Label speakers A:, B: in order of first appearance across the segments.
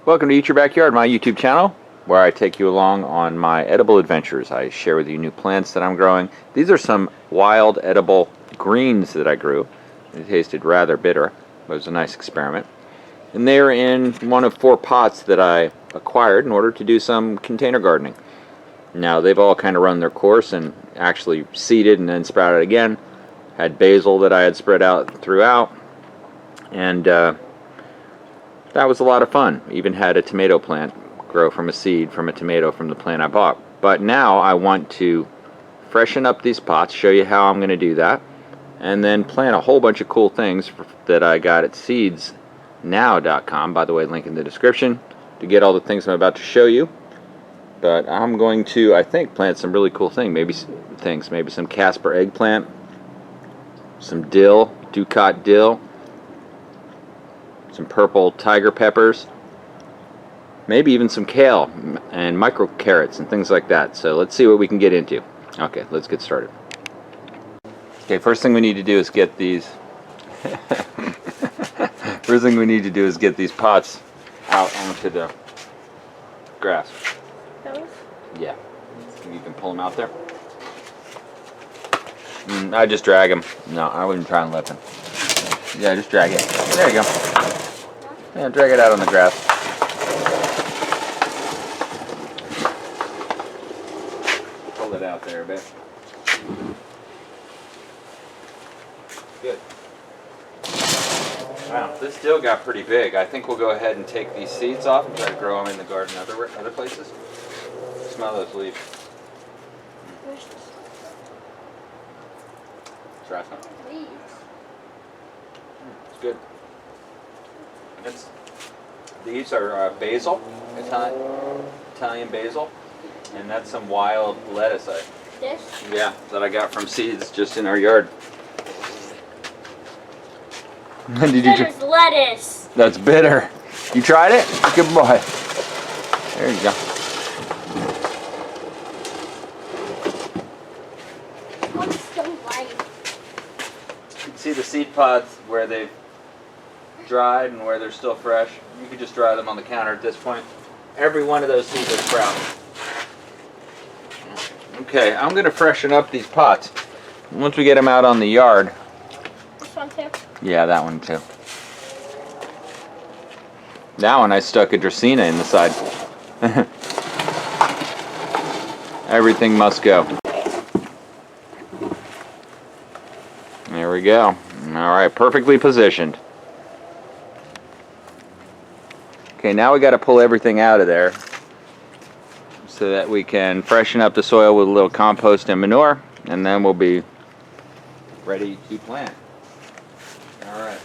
A: Welcome to Eat Your Backyard, my YouTube channel, where I take you along on my edible adventures. I share with you new plants that I'm growing. These are some wild edible greens that I grew. They tasted rather bitter, but it was a nice experiment. And they're in one of 4 pots that I acquired in order to do some container gardening. Now they've all kind of run their course and actually seeded and then sprouted again. Had basil that I had spread out throughout, and that was a lot of fun. Even had a tomato plant grow from a seed from a tomato from the plant I bought. But now I want to freshen up these pots, show you how I'm going to do that, and then plant a whole bunch of cool things that I got at seedsnow.com. By the way, link in the description to get all the things I'm about to show you. But I'm going to, I think, plant some really cool maybe some Casper eggplant, some dill, Ducat dill, some purple tiger peppers, maybe even some kale and micro carrots and things like that. So let's see what we can get into. Okay, let's get started. Okay, first thing we need to do is get these pots out onto the grass.
B: Those?
A: Yeah. You can pull them out there. I just drag them. No, I wouldn't try and lift them. Yeah, just drag it. There you go. Yeah, drag it out on the grass. Pull it out there a bit. Good. Wow, this dill got pretty big. I think we'll go ahead and take these seeds off and try to grow them in the garden other places. Smell those leaves. Try some.
B: Leaves.
A: It's good. These are basil, Italian basil, and that's some wild lettuce.
B: This?
A: That I got from seeds just in our yard.
B: There's lettuce.
A: That's bitter. You tried it? Good boy. There you go.
B: What's so white?
A: You can see the seed pods where they've dried and where they're still fresh. You could just dry them on the counter at this point. Every one of those seeds are sprouted. Okay, I'm going to freshen up these pots. Once we get them out on the yard.
B: This one too?
A: Yeah, that one too. That one I stuck a Dracaena in the side. Everything must go. There we go. Alright, perfectly positioned. Okay, now we got to pull everything out of there so that we can freshen up the soil with a little compost and manure, and then we'll be ready to plant. Alright,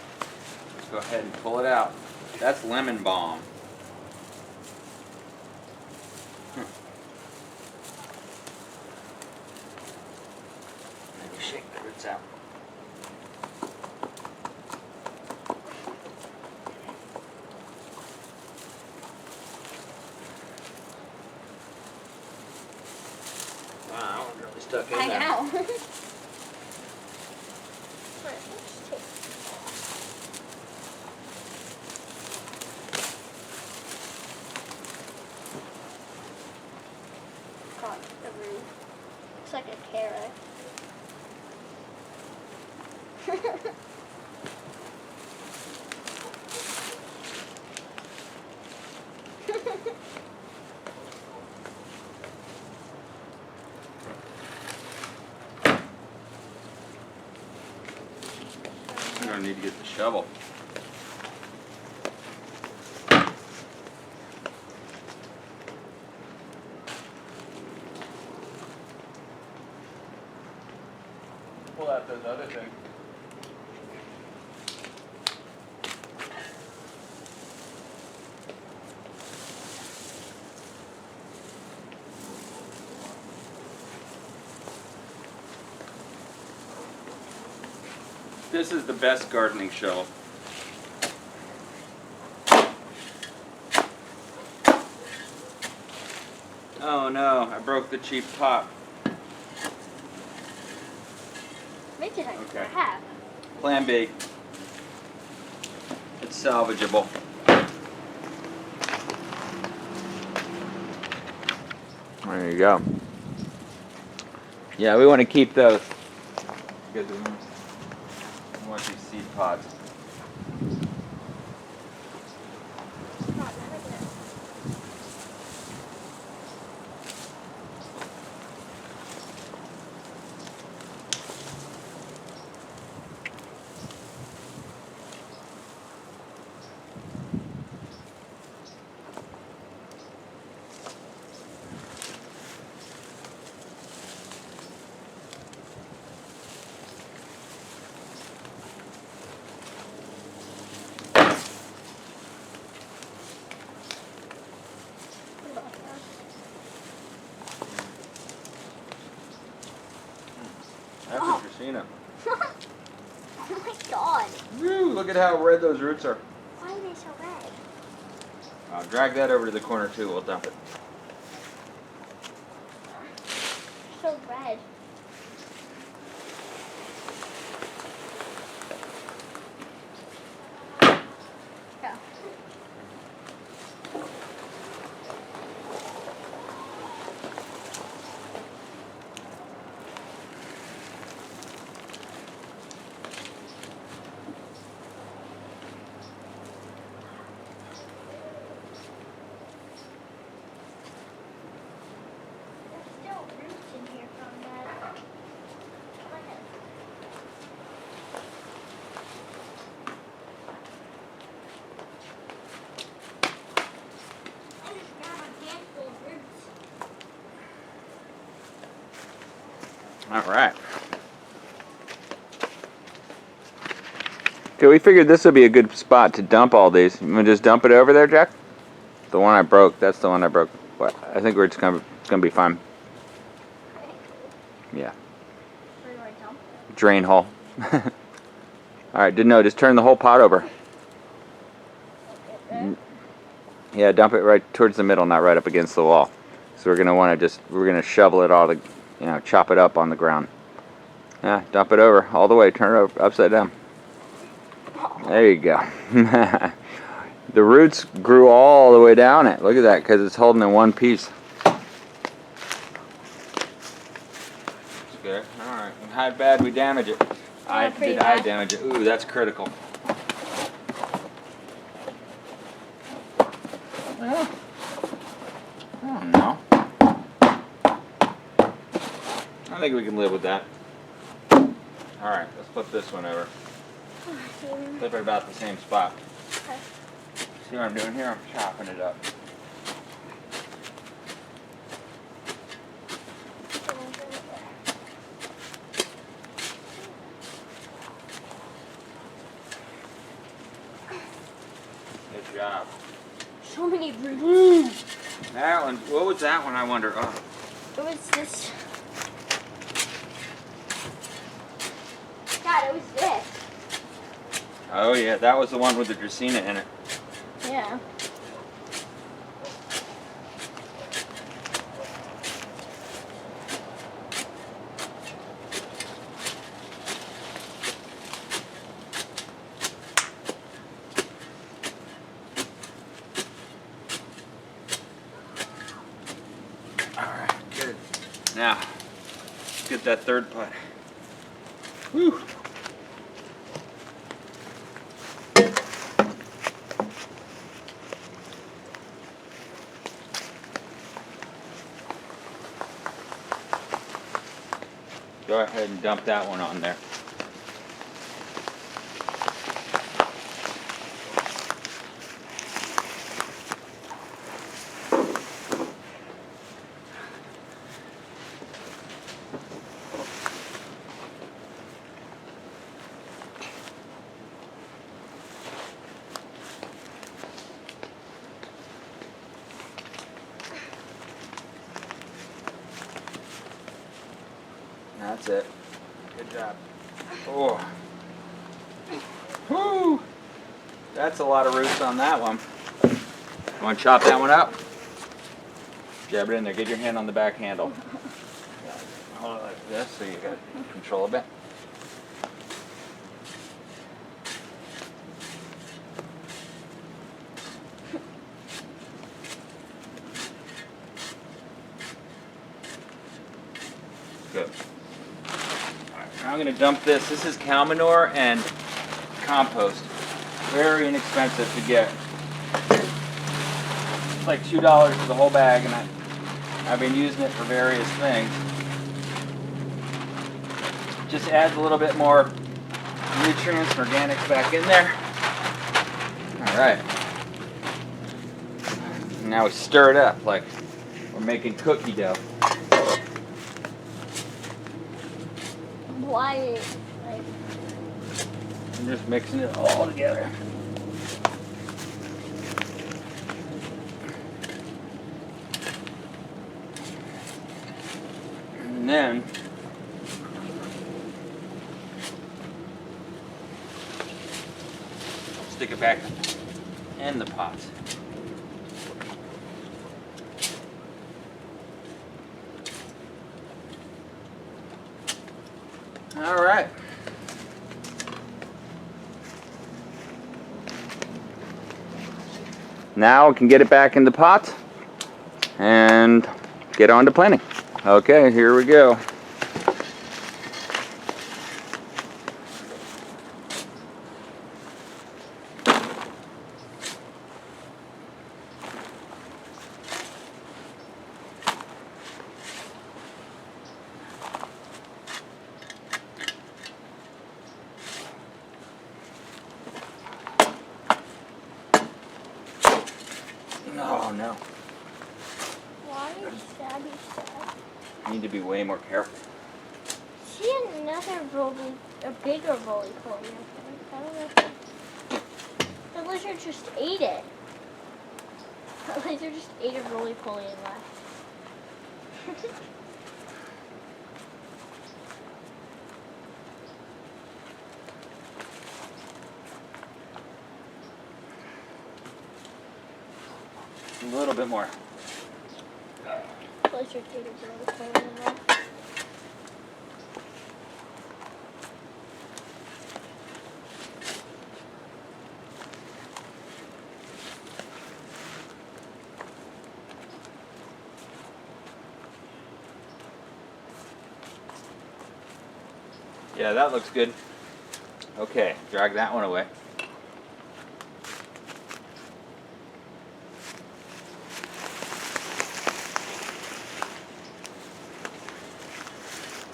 A: let's go ahead and pull it out. That's lemon balm. Maybe shake the roots out. Wow, I'm really stuck in there.
B: I know. Got the root. Looks like a carrot.
A: I'm going to need to get the shovel. Pull out those other things. This is the best gardening shovel. Oh no, I broke the cheap top.
B: Make it like
A: Okay.
B: half.
A: Plan B. It's salvageable. There you go. Yeah, we want to keep those because we want these seed pods. That's
B: Oh.
A: Christina.
B: Oh my god.
A: Woo, look at how red those roots are.
B: Why are they so red?
A: I'll drag that over to the corner too. We'll dump it.
B: So red. Yeah. There's still roots in here from that. plant. I just got a handful of roots.
A: All right. Okay, we figured this would be a good spot to dump all these. You want to just dump it over there, Jack? The one I broke. That's the one I broke. But I think it's gonna be fine. Yeah.
B: Where do I dump it?
A: Drain hole. All right. No, just turn the whole pot over.
B: Okay,
A: Yeah, dump it right towards the middle, not right up against the wall. So we're gonna shovel it all to, chop it up on the ground. Yeah, dump it over all the way. Turn it over upside down. There you go. The roots grew all the way down it. Look at that, because it's holding in one piece. That's good. All right. And how bad we damage it?
B: pretty
A: Did I
B: bad.
A: damage it? Ooh, that's critical. Well, I don't know. I think we can live with that. All right, let's flip this one over. Flip it about the same spot.
B: Okay.
A: See what I'm doing here? I'm chopping it up. Good job.
B: So many roots.
A: That one, what was that one, I wonder? Oh,
B: It was this. God, it was this.
A: oh yeah, that was the one with the Dracaena in it.
B: Yeah.
A: Alright, good. Now, let's get that third putt. Whew. Go ahead and dump that one on there. That's it. Good job. Oh. Whoo! That's a lot of roots on that one. You want to chop that one up? Jab it in there. Get your hand on the back handle. Hold it like this so you got control of it. I'm going to dump this. This is cow manure and compost. Very inexpensive to get. It's like $2 for the whole bag, and I've been using it for various things. Just adds a little bit more nutrients and organics back in there. Alright. Now we stir it up like we're making cookie dough.
B: Why? Like,
A: I'm just mixing it all together. And then stick it back in the pot. All right. Now we can get it back in the pot and get on to planting. Okay, here we go. Oh no.
B: why is Stabby sad?
A: I need to be way more careful.
B: See another roly, a bigger roly-poly, I think. I don't know if the lizard just ate it. The lizard just ate a roly-poly and left.
A: A little bit more.
B: Lizard ate a roly-poly and left.
A: Yeah, that looks good. Okay, drag that one away.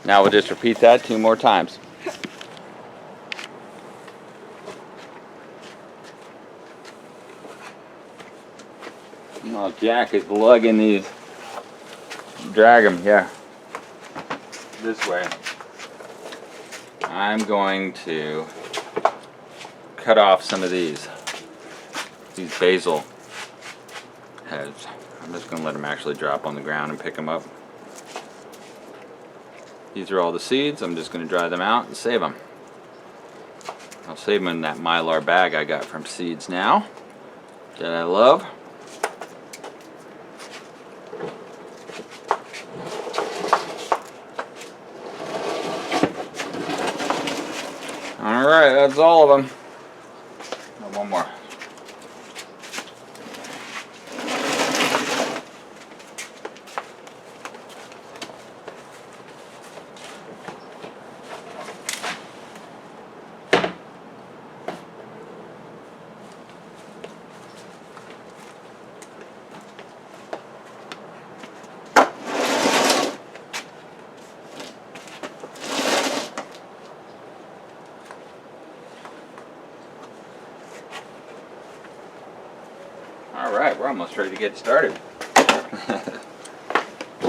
A: Now we'll just repeat that 2 more times. Oh, Jack is lugging these. Drag them, yeah. This way. I'm going to cut off some of these basil heads. I'm just going to let them actually drop on the ground and pick them up. These are all the seeds. I'm just going to dry them out and save them. I'll save them in that Mylar bag I got from Seeds Now that I love. Alright, that's all of them. Oh, one more. Alright, we're almost ready to get started.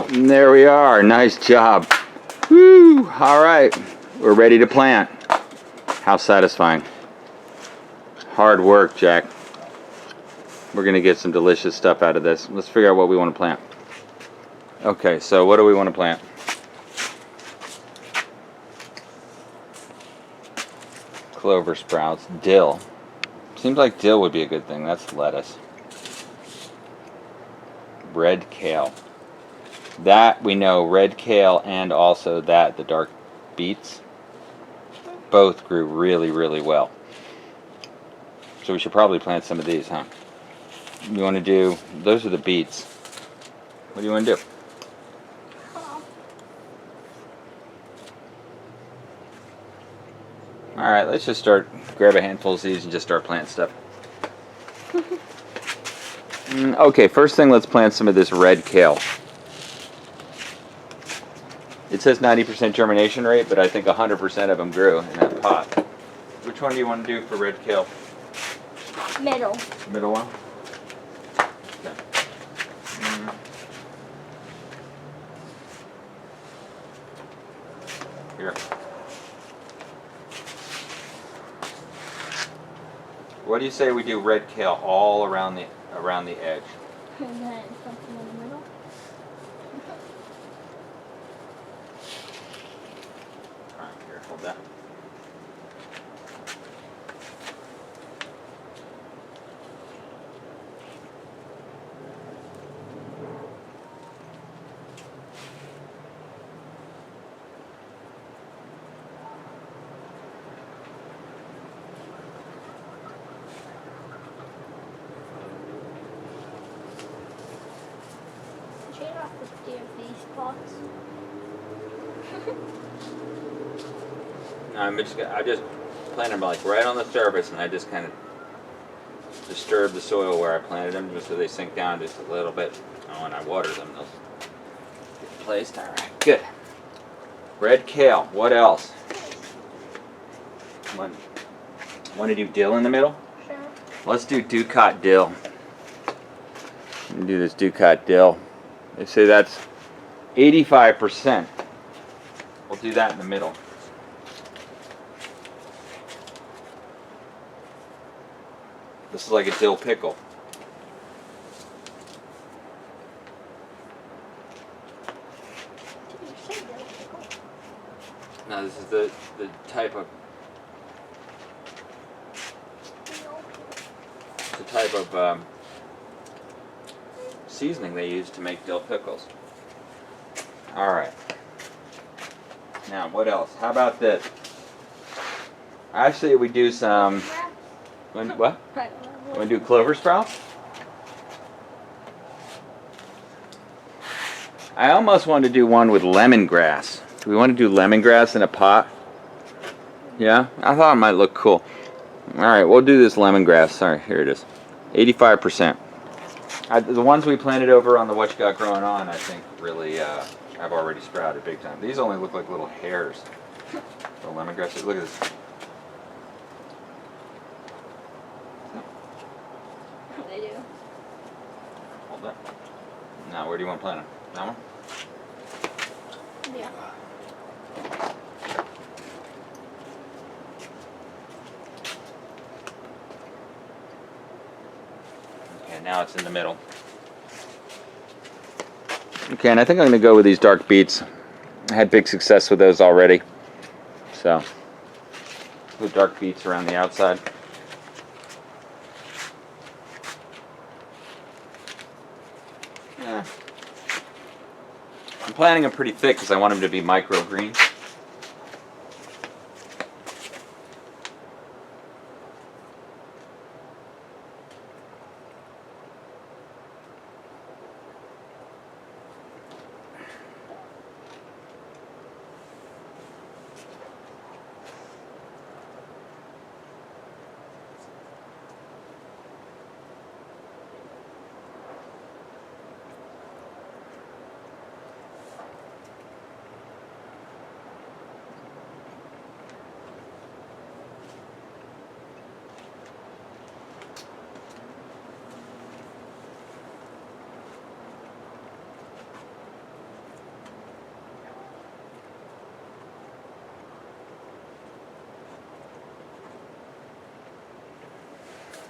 A: And there we are. Nice job. Woo! Alright, we're ready to plant. How satisfying. Hard work, Jack. We're going to get some delicious stuff out of this. Let's figure out what we want to plant. Okay, so what do we want to plant? Clover sprouts. Dill. Seems like dill would be a good thing. That's lettuce. Red kale. That we know, red kale and also the dark beets, both grew really, really well. So we should probably plant some of these, huh? You want to do, those are the beets. What do you want to do? Alright, let's just grab a handful of seeds and just start planting stuff. Okay, first thing, let's plant some of this red kale. It says 90% germination rate, but I think 100% of them grew in that pot. Which one do you want to do for red kale?
B: Middle.
A: Middle one? Okay. Here. What do you say we do red kale all around the edge?
B: And then something in the middle.
A: Alright, here, hold that.
B: Shade off the these spots.
A: I just planted them like right on the surface, and I just kind of disturb the soil where I planted them just so they sink down just a little bit. And when I water them, they'll get placed. All right, good. Red kale. What else? Want to do dill in the middle?
B: Sure.
A: Let's do Ducat dill. Let me do this Ducat dill. They say that's 85%. We'll do that in the middle. This is like a dill pickle.
B: Did you say dill pickle?
A: Now this is the type of seasoning they use to make dill pickles. All right. Now what else? How about this? Actually, we do some. What? Want to do clover sprouts? I almost want to do one with lemongrass. Do we want to do lemongrass in a pot? Yeah? I thought it might look cool. Alright, we'll do this lemongrass. Sorry, here it is. 85%. The ones we planted over on the What You Got Growing On, I think, really have already sprouted big time. These only look like little hairs. The lemongrass. Look at this.
B: They do.
A: Hold that. Now, where do you want to plant them? That one?
B: Yeah.
A: Okay, now it's in the middle. Okay, and I think I'm going to go with these dark beets. I had big success with those already. So, put dark beets around the outside. Yeah. I'm planting them pretty thick because I want them to be microgreen.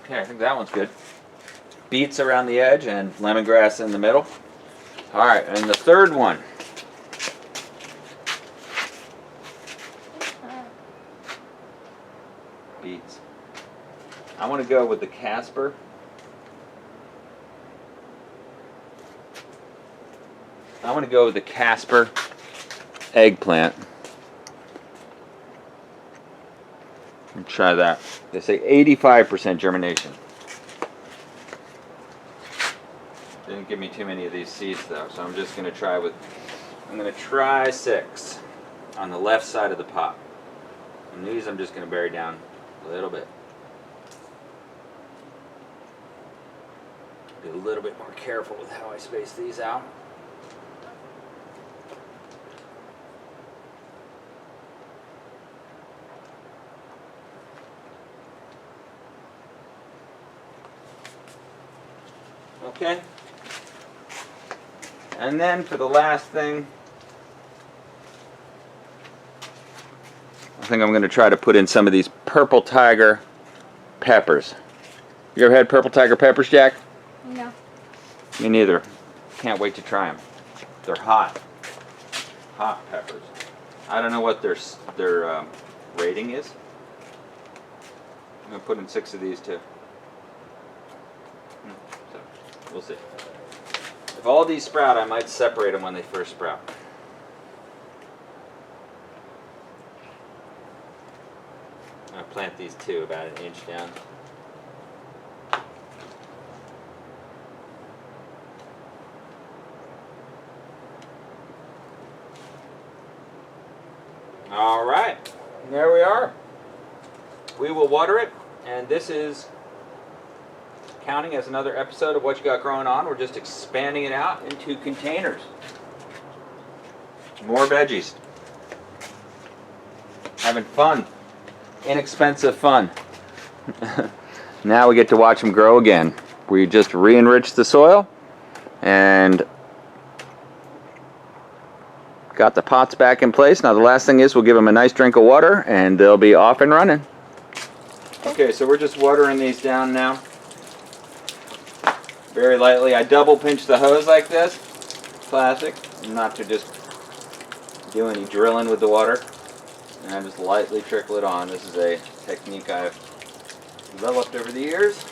A: Okay, I think that one's good. Beets around the edge and lemongrass in the middle. All right, and the third one. Beets. I want to go with the Casper. I want to go with the Casper eggplant. And try that. They say 85% germination. Didn't give me too many of these seeds though, so I'm just going to try 6 on the left side of the pot. And these I'm just going to bury down a little bit. Be a little bit more careful with how I space these out. Okay. And then for the last thing, I think I'm going to try to put in some of these purple tiger peppers. You ever had purple tiger peppers, Jack?
B: No.
A: Me neither. Can't wait to try them. They're hot. Hot peppers. I don't know what their rating is. I'm going to put in 6 of these too. So, we'll see. If all these sprout, I might separate them when they first sprout. I'm going to plant these too, about an inch down. All right, there we are. We will water it, and this is counting as another episode of What You Got Growing On. We're just expanding it out into containers. More veggies. Having fun. Inexpensive fun. Now we get to watch them grow again. We just re-enriched the soil and got the pots back in place. Now the last thing is we'll give them a nice drink of water and they'll be off and running. Okay, so we're just watering these down now. Very lightly. I double pinch the hose like this. Classic. Not to just do any drilling with the water. And I just lightly trickle it on. This is a technique I've developed over the years.